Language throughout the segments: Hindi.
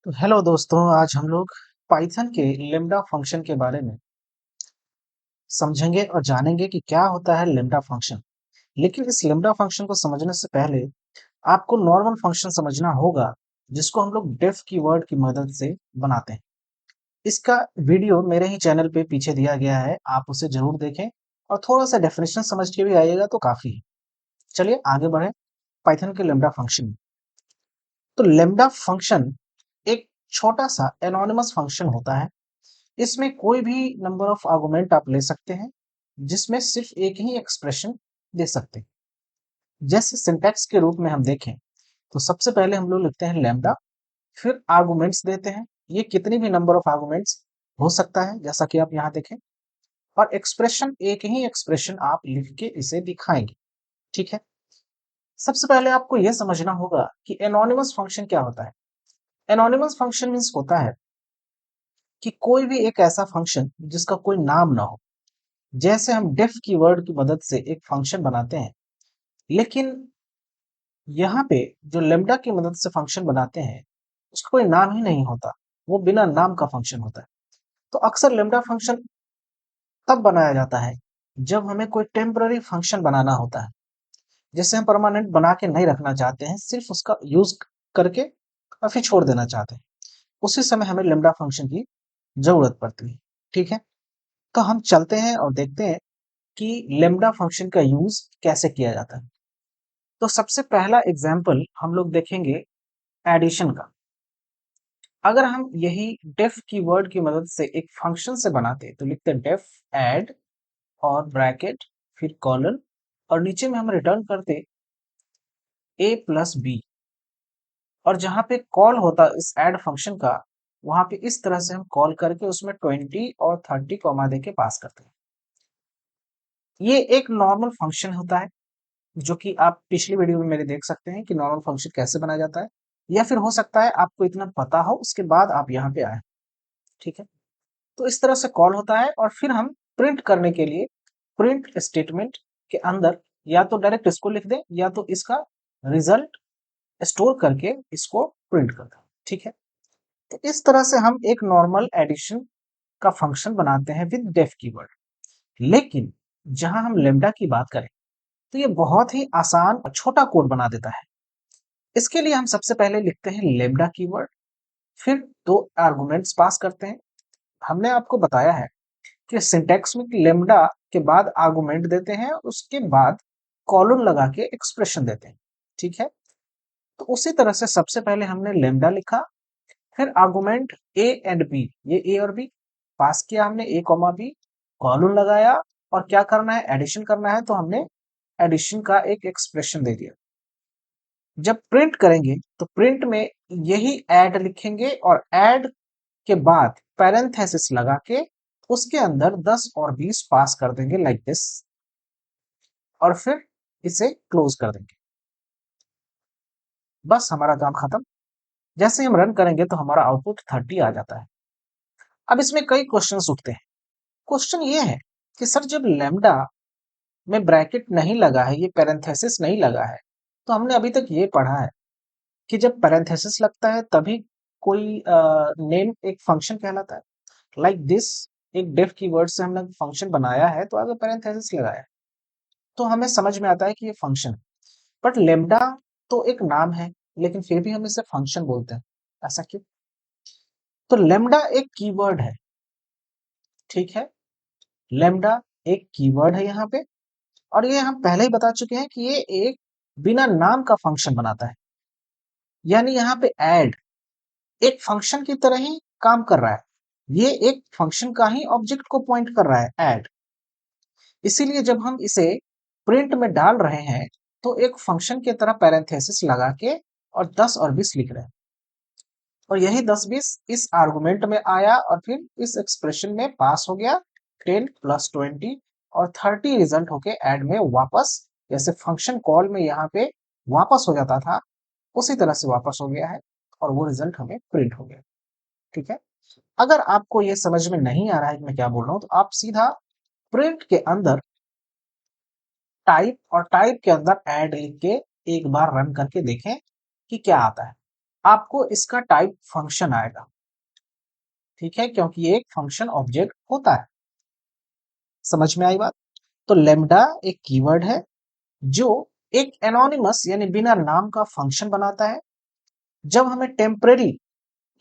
तो हेलो दोस्तों, आज हम लोग पाइथन के लेम्डा फंक्शन के बारे में समझेंगे और जानेंगे कि क्या होता है लेम्डा फंक्शन। लेकिन इस लेम्डा फंक्शन को समझने से पहले आपको नॉर्मल फंक्शन समझना होगा, जिसको हम लोग डेफ कीवर्ड की मदद से बनाते हैं। इसका वीडियो मेरे ही चैनल पे पीछे दिया गया है, आप उसे जरूर देखें और थोड़ा सा डेफिनेशन समझ के भी आइएगा तो काफी है। चलिए आगे बढ़े पाइथन के लेम्डा फंक्शन में। तो लेम्डा फंक्शन एक छोटा सा एनोनिमस फंक्शन होता है। इसमें कोई भी नंबर ऑफ आर्गुमेंट आप ले सकते हैं, जिसमें सिर्फ एक ही एक्सप्रेशन दे सकते हैं। जैसे सिंटैक्स के रूप में हम देखें तो सबसे पहले हम लोग लिखते हैं लैम्डा, फिर आर्गुमेंट्स देते हैं। ये कितनी भी नंबर ऑफ आर्गुमेंट्स हो सकता है, जैसा कि आप यहाँ देखें। और एक्सप्रेशन, एक ही एक्सप्रेशन आप लिख के इसे दिखाएंगे। ठीक है। सबसे पहले आपको यह समझना होगा कि एनोनिमस फंक्शन क्या होता है। एनोनिमस फंक्शन मीन्स होता है कि कोई भी एक ऐसा फंक्शन जिसका कोई नाम ना हो। जैसे हम डेफ कीवर्ड की मदद से एक फंक्शन बनाते हैं, लेकिन यहाँ पे जो लेम्डा की मदद से फंक्शन बनाते हैं उसका कोई नाम ही नहीं होता, वो बिना नाम का फंक्शन होता है। तो अक्सर लेम्डा फंक्शन तब बनाया जाता है जब हमें कोई टेम्पररी फंक्शन बनाना होता है, जिसे हम परमानेंट बना के नहीं रखना चाहते हैं, सिर्फ उसका यूज करके और फिर छोड़ देना चाहते हैं। उसी समय हमें लेम्डा फंक्शन की जरूरत पड़ती है। ठीक है। तो हम चलते हैं और देखते हैं कि लेम्डा फंक्शन का यूज कैसे किया जाता है। तो सबसे पहला एग्जाम्पल हम लोग देखेंगे एडिशन का। अगर हम यही डेफ कीवर्ड की मदद से एक फंक्शन से बनाते तो लिखते डेफ एड और ब्रैकेट फिर कॉलन, और नीचे में हम रिटर्न करते ए प्लस बी। और जहां पे कॉल होता इस ऐड फंक्शन का, वहां पे इस तरह से हम कॉल करके उसमें 20 और 30 कॉमा दे के पास करते हैं। ये एक नॉर्मल फंक्शन होता है, जो कि आप पिछली वीडियो में मेरे देख सकते हैं कि नॉर्मल फंक्शन कैसे बनाया जाता है। या फिर हो सकता है आपको इतना पता हो उसके बाद आप यहाँ पे आए। ठीक है। तो इस तरह से कॉल होता है और फिर हम प्रिंट करने के लिए प्रिंट स्टेटमेंट के अंदर या तो डायरेक्ट इसको लिख दें या तो इसका रिजल्ट स्टोर करके इसको प्रिंट कर दें। ठीक है। तो इस तरह से हम एक नॉर्मल एडिशन का फंक्शन बनाते हैं विद डेफ कीवर्ड। लेकिन जहां हम लेम्डा की बात करें तो ये बहुत ही आसान और छोटा कोड बना देता है। इसके लिए हम सबसे पहले लिखते हैं लेम्डा कीवर्ड, फिर दो आर्गुमेंट्स पास करते हैं। हमने आपको बताया है कि सिंटैक्स में लेम्डा के बाद आर्गुमेंट देते हैं, उसके बाद कॉलन लगा के एक्सप्रेशन देते हैं। ठीक है। तो उसी तरह से सबसे पहले हमने लेम्डा लिखा, फिर आर्गुमेंट ए एंड बी, ये ए और बी पास किया हमने, ए कॉमा बी, कॉलन लगाया। और क्या करना है, एडिशन करना है, तो हमने एडिशन का एक एक्सप्रेशन दे दिया। जब प्रिंट करेंगे तो प्रिंट में यही ऐड लिखेंगे और ऐड के बाद पैरेंथेसिस लगा के उसके अंदर 10 और 20 पास कर देंगे लाइक दिस, और फिर इसे क्लोज कर देंगे। बस हमारा काम खत्म। जैसे हम रन करेंगे तो हमारा आउटपुट 30 आ जाता है। अब इसमें कई क्वेश्चंस उठते हैं। क्वेश्चन ये है कि सर, जब लैम्डा में ब्रैकेट नहीं लगा है, ये पैरेंथेसिस नहीं लगा है, तो हमने अभी तक ये पढ़ा है कि जब पैरेंथेसिस लगता है तभी कोई नेम एक फंक्शन कहलाता है। लाइक दिस, एक डेफ कीवर्ड से हमने फंक्शन बनाया है तो आगे पैरेंथेसिस लगाया है, तो हमें समझ में आता है कि ये फंक्शन है। बट लेम्डा तो एक नाम है, लेकिन फिर भी हम इसे फंक्शन बोलते हैं। ऐसा क्यों? तो लेम्डा एक कीवर्ड है। ठीक है। लेम्डा एक कीवर्ड है यहाँ पे, और ये हम पहले ही बता चुके हैं कि ये एक बिना नाम का फंक्शन बनाता है। यानी यहाँ पे ऐड एक फंक्शन की तरह ही काम कर रहा है। ये एक फंक्शन का ही ऑब्जेक्ट को पॉइंट कर रहा है, ऐड। इसीलिए जब हम इसे प्रिंट में डाल रहे हैं तो एक फंक्शन की तरह पैरेंथेसिस लगा के और 10 और 20 लिख रहे हैं। और यही 10-20 इस आर्गुमेंट में आया और फिर इस एक्सप्रेशन में पास हो गया। 10 प्लस 20 और 30 रिजल्ट होके ऐड में वापस, जैसे फंक्शन कॉल में यहाँ पे वापस हो जाता था, उसी तरह से वापस हो गया है और वो रिजल्ट हमें प्रिंट हो गया। ठीक है। अगर आपको ये समझ में नहीं आ रहा है कि मैं क्या बोल रहा हूँ, तो आप सीधा प्रिंट के अंदर टाइप और टाइप के अंदर ऐड लिख के एक बार रन करके देखें कि क्या आता है। आपको इसका टाइप फंक्शन आएगा, ठीक है, क्योंकि ये एक फंक्शन ऑब्जेक्ट होता है। समझ में आई बात? तो लेम्डा एक कीवर्ड है जो एक एनोनिमस यानी बिना नाम का फंक्शन बनाता है। जब हमें टेम्परेरी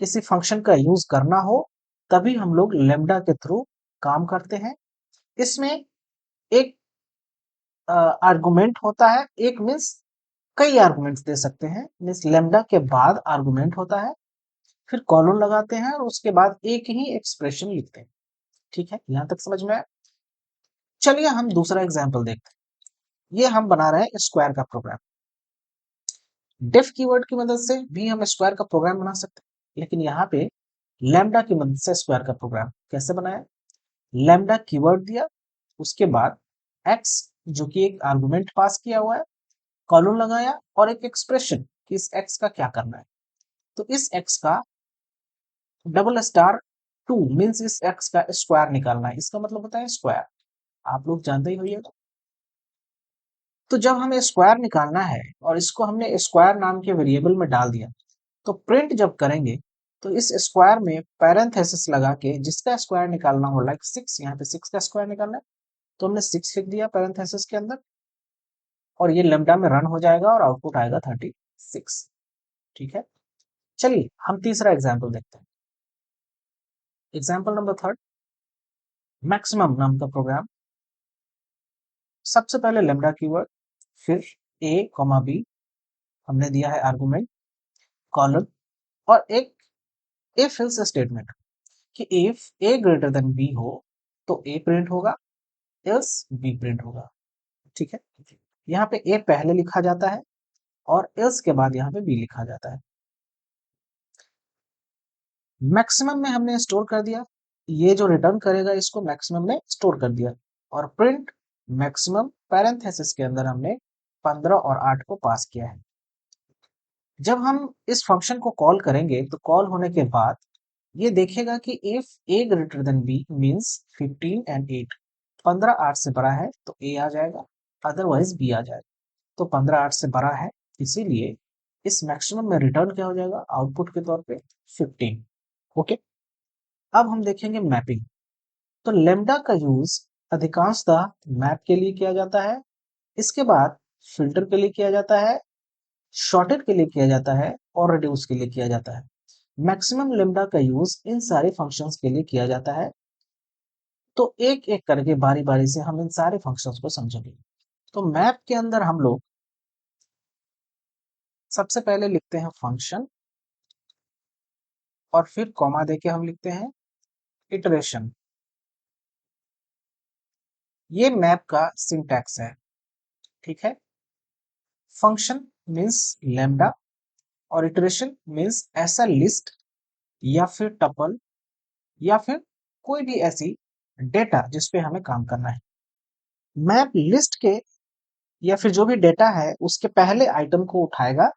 किसी फंक्शन का यूज करना हो तभी हम लोग लेम्डा के थ्रू काम करते हैं। इसमें एक आर्गुमेंट होता है, एक मीन्स कई आर्गुमेंट्स दे सकते हैं, मीन्स लेम्डा के बाद आर्गुमेंट होता है, फिर कॉलन लगाते हैं और उसके बाद एक ही एक्सप्रेशन लिखते हैं। ठीक है, यहां तक समझ में आया? चलिए हम दूसरा एग्जाम्पल देखते हैं। ये हम बना रहे हैं स्क्वायर का प्रोग्राम। डिफ कीवर्ड की मदद से भी हम स्क्वायर का प्रोग्राम बना सकते हैं, लेकिन यहाँ पे लैम्डा की मदद से स्क्वायर का प्रोग्राम कैसे बनाया? लैम्डा कीवर्ड दिया, उसके बाद एक्स जो कि एक आर्गुमेंट पास किया हुआ है, कॉलन लगाया और एक एक्सप्रेशन कि इस एक्स का क्या करना है। तो इस एक्स का डबल स्टार 2 मीन्स इस एक्स का स्क्वायर निकालना है। इसका मतलब होता है स्क्वायर, आप लोग जानते ही होइएगा। तो जब हमें स्क्वायर निकालना है और इसको हमने स्क्वायर नाम के वेरिएबल में डाल दिया, तो प्रिंट जब करेंगे तो इस स्क्वायर में पैरेंथेसिस लगा के जिसका स्क्वायर निकालना हो, लाइक 6, यहाँ पे 6 का स्क्वायर निकालना है तो हमने 6 लिख दिया पैरेंथेसिस के अंदर, और ये लेम्डा में रन हो जाएगा और आउटपुट आएगा 36। ठीक है, चलिए हम तीसरा एग्जाम्पल देखते हैं। एग्जाम्पल नंबर थर्ड, मैक्सिमम नाम का प्रोग्राम। सबसे पहले लेम्डा कीवर्ड, फिर a कॉमा b हमने दिया है आर्गुमेंट, कॉलन और एक इफ एल्स स्टेटमेंट कि if a greater than b हो तो a प्रिंट होगा, एल्स b प्रिंट होगा। ठीक है, यहाँ पे a पहले लिखा जाता है और एल्स के बाद यहाँ पे b लिखा जाता है। मैक्सिमम में हमने स्टोर कर दिया, ये जो रिटर्न करेगा इसको मैक्सिमम में स्टोर कर दिया, और प्रिंट मैक्सिमम पैरेंथेसिस के अंदर हमने 15 और 8 को पास किया है। जब हम इस फंक्शन को कॉल करेंगे तो कॉल होने के बाद ये देखेगा कि if a greater than b means 15 and 8, 15 8 से बड़ा है तो a आ जाएगा, अदरवाइज b आ जाएगा। तो 15 8 से बड़ा है, इसीलिए इस मैक्सिमम में रिटर्न क्या हो जाएगा आउटपुट के तौर पे 15। ओके, अब हम देखेंगे मैपिंग। तो लेम्डा का यूज अधिकांशतः मैप के लिए किया जाता है, इसके बाद फिल्टर के लिए किया जाता है, शॉर्टेड के लिए किया जाता है और रिड्यूस के लिए किया जाता है। मैक्सिमम लेम्डा का यूज इन सारे फंक्शंस के लिए किया जाता है। तो एक एक करके बारी बारी से हम इन सारे फंक्शंस को समझेंगे। तो मैप के अंदर हम लोग सबसे पहले लिखते हैं फंक्शन और फिर कॉमा देके हम लिखते हैं इटरेशन। ये मैप का सिंटैक्स है। ठीक है, फंक्शन मीन्स लैम्डा और इटरेशन मीन्स ऐसा लिस्ट या फिर टपल या फिर कोई भी ऐसी डेटा जिसपे हमें काम करना है। मैप लिस्ट के या फिर जो भी डेटा है उसके पहले आइटम को उठाएगा,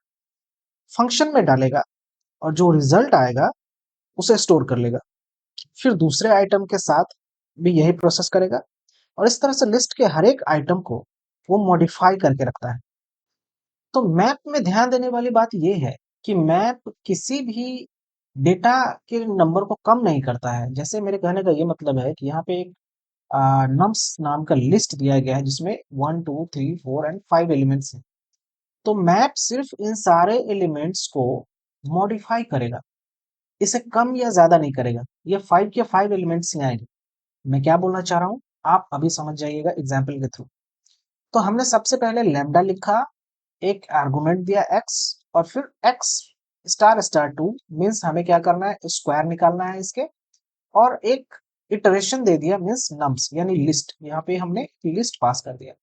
फंक्शन में डालेगा और जो रिजल्ट आएगा उसे स्टोर कर लेगा, फिर दूसरे आइटम के साथ भी यही प्रोसेस करेगा, और इस तरह से लिस्ट के हर एक आइटम को वो मॉडिफाई करके रखता है। तो मैप में ध्यान देने वाली बात यह है कि मैप किसी भी डेटा के नंबर को कम नहीं करता है। जैसे मेरे कहने का ये मतलब है कि यहाँ पे एक नम्स नाम का लिस्ट दिया गया है जिसमें 1 2 3 4 एंड 5 एलिमेंट्स हैं। तो मैप सिर्फ इन सारे एलिमेंट्स को मॉडिफाई करेगा, इसे कम या ज्यादा नहीं करेगा। ये 5 के 5 एलिमेंट्स ही आएंगे। मैं क्या बोलना चाह रहा हूँ आप अभी समझ जाइएगा एग्जाम्पल के थ्रू। तो हमने सबसे पहले लैम्डा लिखा, एक आर्गुमेंट दिया x और फिर x स्टार स्टार 2 मीन्स हमें क्या करना है स्क्वायर निकालना है इसके, और एक इटरेशन दे दिया मीन्स नम्स यानी लिस्ट, यहाँ पे हमने लिस्ट पास कर दिया।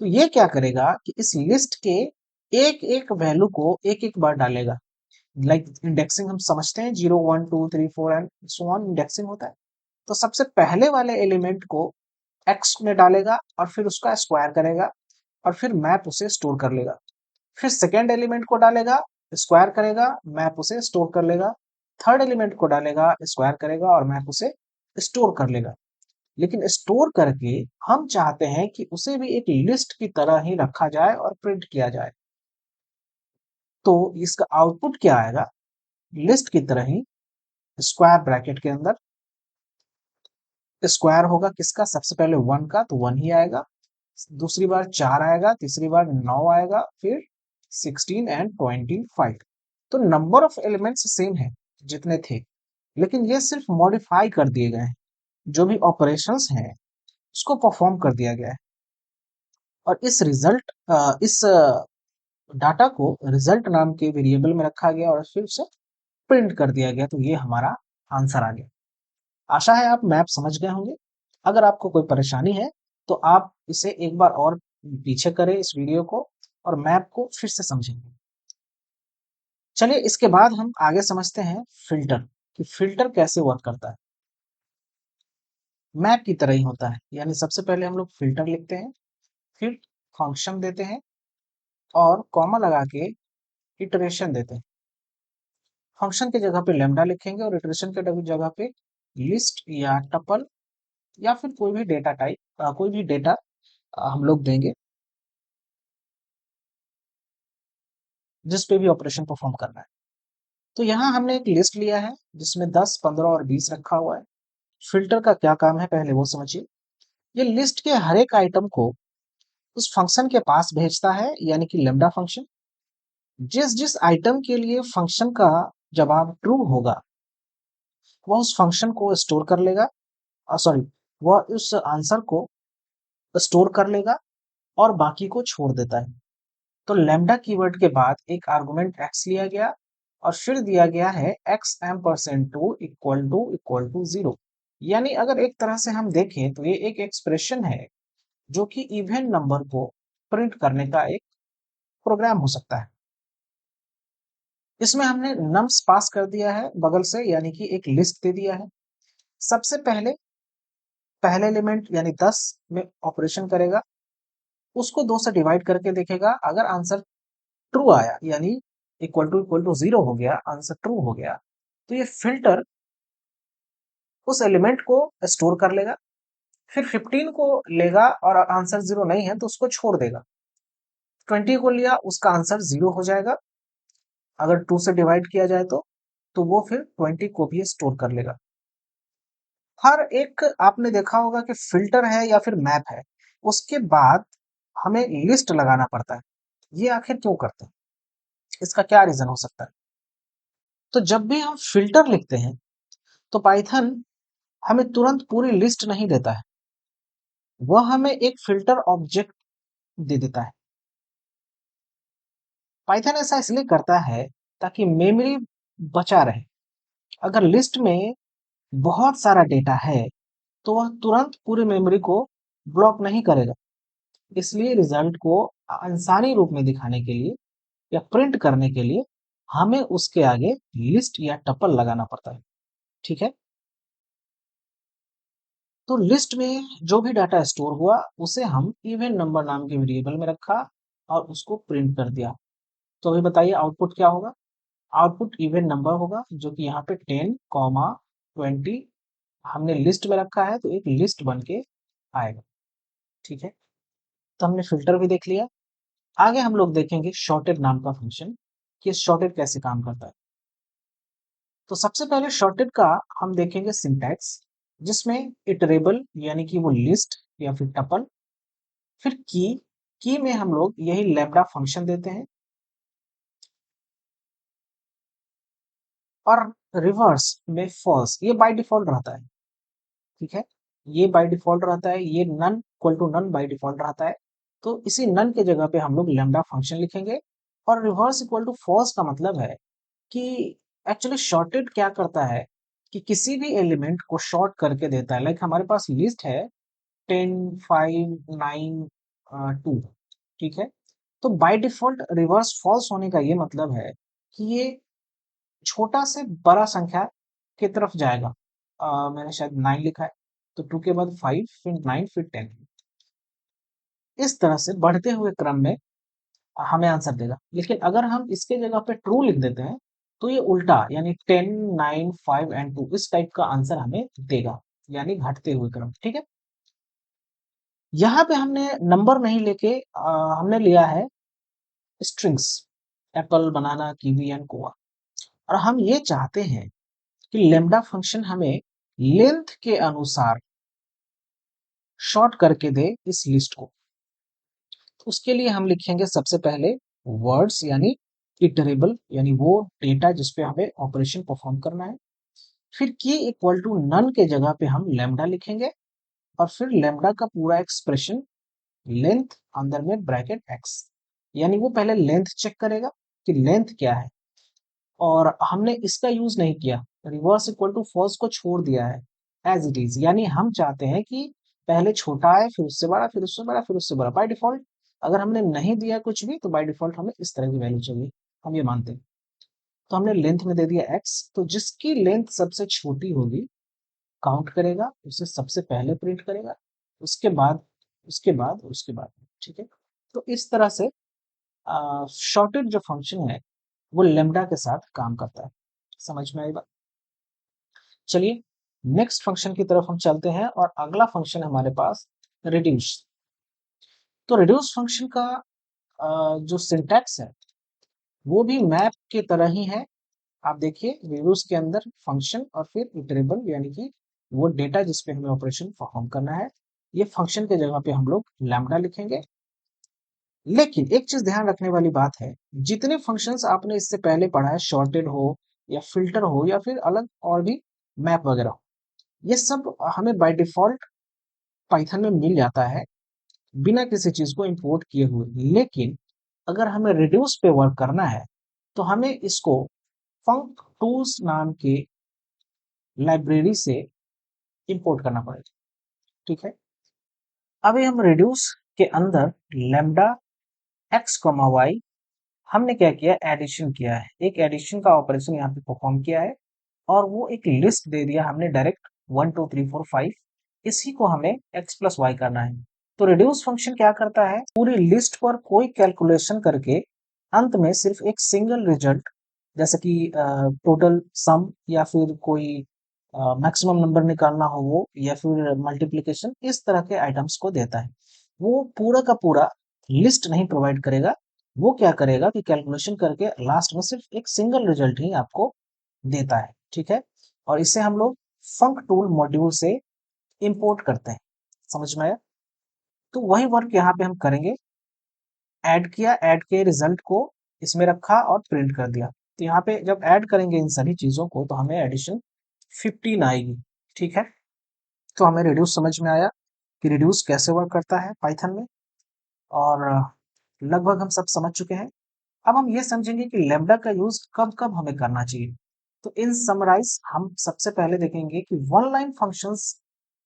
तो ये क्या करेगा कि इस लिस्ट के एक एक वैल्यू को एक एक बार डालेगा। लाइक इंडेक्सिंग हम समझते हैं 0 1 2 3 4 एंड सो ऑन इंडेक्सिंग होता है। तो सबसे पहले वाले एलिमेंट को x में डालेगा और फिर उसका स्क्वायर करेगा और फिर मैप उसे स्टोर कर लेगा। फिर सेकेंड एलिमेंट को डालेगा, स्क्वायर करेगा, मैप उसे स्टोर कर लेगा। थर्ड एलिमेंट को डालेगा, स्क्वायर करेगा और मैप उसे स्टोर कर लेगा। लेकिन स्टोर करके हम चाहते हैं कि उसे भी एक लिस्ट की तरह ही रखा जाए और प्रिंट किया जाए। तो इसका आउटपुट क्या आएगा, लिस्ट की तरह ही स्क्वायर ब्रैकेट के अंदर स्क्वायर होगा किसका, सबसे पहले 1 का, तो 1 ही आएगा, दूसरी बार 4 आएगा, तीसरी बार 9 आएगा, फिर 16 एंड 25। तो नंबर ऑफ एलिमेंट्स सेम है जितने थे, लेकिन ये सिर्फ मॉडिफाई कर दिए गए हैं, जो भी ऑपरेशंस हैं उसको परफॉर्म कर दिया गया है। और इस डाटा को रिजल्ट नाम के वेरिएबल में रखा गया और फिर उसे प्रिंट कर दिया गया, तो ये हमारा आंसर आ गया। आशा है आप मैप समझ गए होंगे। अगर आपको कोई परेशानी है तो आप इसे एक बार और पीछे करें इस वीडियो को और मैप को फिर से समझेंगे। चलिए इसके बाद हम आगे समझते हैं फिल्टर, कि फिल्टर कैसे वर्क करता है। मैप की तरह ही होता है, यानी सबसे पहले हम लोग फिल्टर लिखते हैं, फिर फंक्शन देते हैं और कॉमा लगा के इटरेशन देते हैं। फंक्शन की जगह पे लेमडा लिखेंगे और इटरेशन के जगह पे लिस्ट या टपल या फिर कोई भी डेटा टाइप, कोई भी डेटा हम लोग देंगे जिस पे भी ऑपरेशन परफॉर्म करना है। तो यहाँ हमने एक लिस्ट लिया है जिसमें 10, 15 और 20 रखा हुआ है। फिल्टर का क्या काम है पहले वो समझिए। ये लिस्ट के हर एक आइटम को उस फंक्शन के पास भेजता है, यानी कि लेमडा फंक्शन। जिस जिस आइटम के लिए फंक्शन का जवाब ट्रू होगा वह उस फंक्शन को स्टोर कर लेगा, सॉरी, वह उस आंसर को स्टोर कर लेगा और बाकी को छोड़ देता है। तो लैम्डा कीवर्ड के बाद एक आर्गुमेंट x लिया गया और फिर दिया गया है x m%2 इक्वल टू 0। यानी अगर एक तरह से हम देखें तो ये एक एक्सप्रेशन है जो कि इवन नंबर को प्रिंट करने का एक प्रोग्राम हो सकता है। इसमें हमने नम्स पास कर दिया है बगल से, यानी कि एक लिस्ट दे दिया है। सबसे पहले एलिमेंट यानी 10 में ऑपरेशन करेगा, उसको 2 से डिवाइड करके देखेगा, अगर आंसर ट्रू आया यानी इक्वल टू 0 हो गया, आंसर ट्रू हो गया, तो ये फिल्टर उस एलिमेंट को स्टोर कर लेगा। फिर 15 को लेगा और आंसर 0 नहीं है तो उसको छोड़ देगा। 20 को लिया, उसका आंसर 0 हो जाएगा अगर 2 से डिवाइड किया जाए तो वो फिर 20 को भी स्टोर कर लेगा। हर एक आपने देखा होगा कि फिल्टर है या फिर मैप है, उसके बाद हमें लिस्ट लगाना पड़ता है। ये आखिर क्यों करते हैं, इसका क्या रीजन हो सकता है। तो जब भी हम फिल्टर लिखते हैं तो पाइथन हमें तुरंत पूरी लिस्ट नहीं देता है, वह हमें एक फिल्टर ऑब्जेक्ट दे देता है। पाइथन ऐसा इसलिए करता है ताकि मेमोरी बचा रहे। अगर लिस्ट में बहुत सारा डेटा है तो वह तुरंत पूरी मेमोरी को ब्लॉक नहीं करेगा। इसलिए रिजल्ट को इंसानी रूप में दिखाने के लिए या प्रिंट करने के लिए हमें उसके आगे लिस्ट या टपल लगाना पड़ता है। ठीक है, तो लिस्ट में जो भी डाटा स्टोर हुआ उसे हम इवन नंबर नाम के वेरिएबल में रखा और उसको प्रिंट कर दिया। तो अभी बताइए आउटपुट क्या होगा। आउटपुट इवन नंबर होगा, जो कि यहाँ पे 10, 20 हमने लिस्ट में रखा है, तो एक लिस्ट बन के आएगा। ठीक है, तो हमने फिल्टर भी देख लिया। आगे हम लोग देखेंगे शॉर्टेड नाम का फंक्शन, कि शॉर्टेड कैसे काम करता है। तो सबसे पहले शॉर्टेड का हम देखेंगे सिंटैक्स, जिसमें इटरेबल यानी कि वो लिस्ट या फिर टपल, फिर की में हम लोग यही लैम्डा फंक्शन देते हैं, और रिवर्स में फॉल्स, ये बाय डिफॉल्ट रहता है। ठीक है, ये बाय डिफॉल्ट रहता है, ये none equal to none by default रहता है। तो इसी नन के जगह पे हम लोग लैम्डा फंक्शन लिखेंगे। और रिवर्स इक्वल टू फॉल्स का मतलब है कि एक्चुअली शॉर्टेड क्या करता है कि किसी भी एलिमेंट को शॉर्ट करके देता है। लाइक हमारे पास लिस्ट है 10, 5, 9, 2। ठीक है, तो बाय डिफॉल्ट रिवर्स फॉल्स होने का ये मतलब है कि ये छोटा से बड़ा संख्या की तरफ जाएगा। मैंने शायद 9 लिखा है, तो 2 के बाद 5, फिर 9, फिर 10, इस तरह से बढ़ते हुए क्रम में हमें आंसर देगा। लेकिन अगर हम इसके जगह पे ट्रू लिख देते हैं तो ये उल्टा, यानी 10, 9, 5 एंड 2 इस टाइप का आंसर हमें देगा, यानी घटते हुए क्रम। ठीक है, यहाँ पे हमने नंबर नहीं लेके हमने लिया है strings. Apple, banana, kiwi and कोआ। और हम ये चाहते हैं कि लेम्डा फंक्शन हमें लेंथ के अनुसार शॉर्ट करके दे इस लिस्ट को। तो उसके लिए हम लिखेंगे सबसे पहले वर्ड्स यानी इटरेबल, यानी वो डेटा जिसपे हमें ऑपरेशन परफॉर्म करना है। फिर की इक्वल टू नन के जगह पे हम लेम्डा लिखेंगे और फिर लेम्डा का पूरा एक्सप्रेशन लेंथ अंदर में ब्रैकेट एक्स, यानी वो पहले लेंथ चेक करेगा कि लेंथ क्या है। और हमने इसका यूज नहीं किया, रिवर्स इक्वल टू फर्स्ट को छोड़ दिया है एज इट इज, यानी हम चाहते हैं कि पहले छोटा आए फिर उससे बड़ा फिर उससे बड़ा फिर उससे बड़ा। बाय डिफॉल्ट अगर हमने नहीं दिया कुछ भी तो बाय डिफॉल्ट हमें इस तरह की वैल्यू चाहिए, हम ये मानते हैं। तो हमने लेंथ में दे दिया एक्स, तो जिसकी लेंथ सबसे छोटी होगी काउंट करेगा, उसे सबसे पहले प्रिंट करेगा, उसके बाद उसके बाद। ठीक है, तो इस तरह से शॉर्टेड जो फंक्शन है वो लेम्डा के साथ काम करता है। समझ में आई बात? चलिए नेक्स्ट फंक्शन की तरफ हम चलते हैं और अगला फंक्शन हमारे पास रिड्यूस। तो रिड्यूस फंक्शन का जो सिंटैक्स है वो भी मैप के तरह ही है। आप देखिए रिड्यूस के अंदर फंक्शन और फिर इटरेबल, यानी कि वो डेटा जिसपे हमें ऑपरेशन परफॉर्म करना है। ये फंक्शन के जगह पे हम लोग लैम्डा लिखेंगे। लेकिन एक चीज ध्यान रखने वाली बात है, जितने फंक्शंस आपने इससे पहले पढ़ा है, शॉर्टेड हो या फिल्टर हो या फिर अलग और भी मैप वगैरह हो, ये सब हमें बाय डिफॉल्ट पाइथन में मिल जाता है बिना किसी चीज को इंपोर्ट किए हुए। लेकिन अगर हमें रिड्यूस पे वर्क करना है तो हमें इसको फंक टूल्स नाम के लाइब्रेरी से इंपोर्ट करना पड़ेगा। ठीक है, अभी हम रिड्यूस के अंदर लेम्डा एक्स कॉमा वाई हमने क्या किया, एडिशन किया है, एक एडिशन का ऑपरेशन यहाँ पे परफॉर्म किया है और वो एक लिस्ट दे दिया हमने डायरेक्ट 1 2 3 4 5, इसी को हमें x प्लस वाई करना है। तो रिड्यूस फंक्शन क्या करता है, पूरी लिस्ट पर कोई कैलकुलेशन करके अंत में सिर्फ एक सिंगल रिजल्ट, जैसे कि टोटल सम या फिर कोई मैक्सिमम नंबर निकालना हो वो, या फिर मल्टीप्लिकेशन, इस तरह के आइटम्स को देता है। वो पूरा का पूरा लिस्ट नहीं प्रोवाइड करेगा, वो क्या करेगा कि कैलकुलेशन करके लास्ट में सिर्फ एक सिंगल रिजल्ट ही आपको देता है। ठीक है, और इसे हम लोग फंक टूल मॉड्यूल से इंपोर्ट करते हैं। समझ में आया? तो वही वर्क यहाँ पे हम करेंगे, ऐड किया, ऐड के रिजल्ट को इसमें रखा और प्रिंट कर दिया। तो यहाँ पे जब ऐड करेंगे इन सभी चीजों को तो हमें एडिशन 15 आएगी। ठीक है, तो हमें रिड्यूस समझ में आया कि रिड्यूस कैसे वर्क करता है पाइथन में, और लगभग हम सब समझ चुके हैं। अब हम ये समझेंगे कि लैम्डा का यूज कब कब हमें करना चाहिए। तो इन समराइज हम सबसे पहले देखेंगे कि वन लाइन फंक्शंस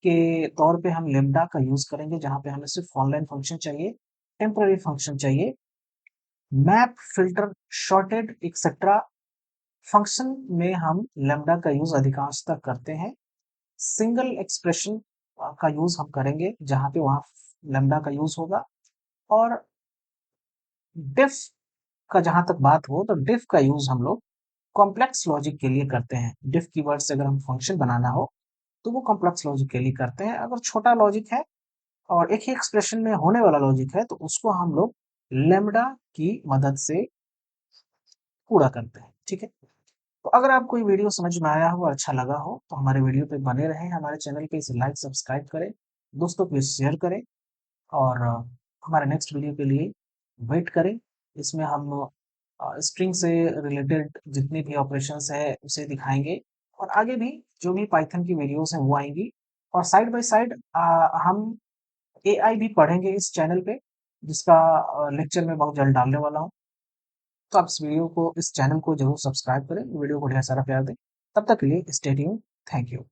के तौर पे हम लैम्डा का यूज करेंगे, जहां पे हमें सिर्फ वन लाइन फंक्शन चाहिए, टेम्पररी फंक्शन चाहिए। Map, filter, shorted etcetera function में हम लैम्डा का यूज अधिकांशतः करते हैं। सिंगल एक्सप्रेशन का यूज हम करेंगे जहां पे वहां लैम्डा का यूज होगा। और डिफ का जहां तक बात हो तो डिफ का यूज हम लोग कॉम्प्लेक्स लॉजिक के लिए करते हैं। डिफ कीवर्ड से अगर हम फंक्शन बनाना हो तो वो कॉम्प्लेक्स लॉजिक के लिए करते हैं। अगर छोटा लॉजिक है और एक ही एक्सप्रेशन में होने वाला लॉजिक है तो उसको हम लोग लेमडा की मदद से पूरा करते हैं। ठीक है, तो अगर आपको ये वीडियो समझ में आया हो, अच्छा लगा हो, तो हमारे वीडियो पे बने रहें, हमारे चैनल पे इसे लाइक सब्सक्राइब करें, दोस्तों के शेयर करें, और हमारे नेक्स्ट वीडियो के लिए वेट करें। इसमें हम स्ट्रिंग से रिलेटेड जितने भी ऑपरेशंस है उसे दिखाएंगे, और आगे भी जो भी पाइथन की वीडियोस हैं वो आएंगी। और साइड बाय साइड हम एआई भी पढ़ेंगे इस चैनल पे, जिसका लेक्चर मैं बहुत जल्द डालने वाला हूँ। तो आप इस वीडियो को, इस चैनल को जरूर सब्सक्राइब करें, वीडियो को ढेर सारा प्यार दें। तब तक के लिए स्टे ट्यून्ड, थैंक यू।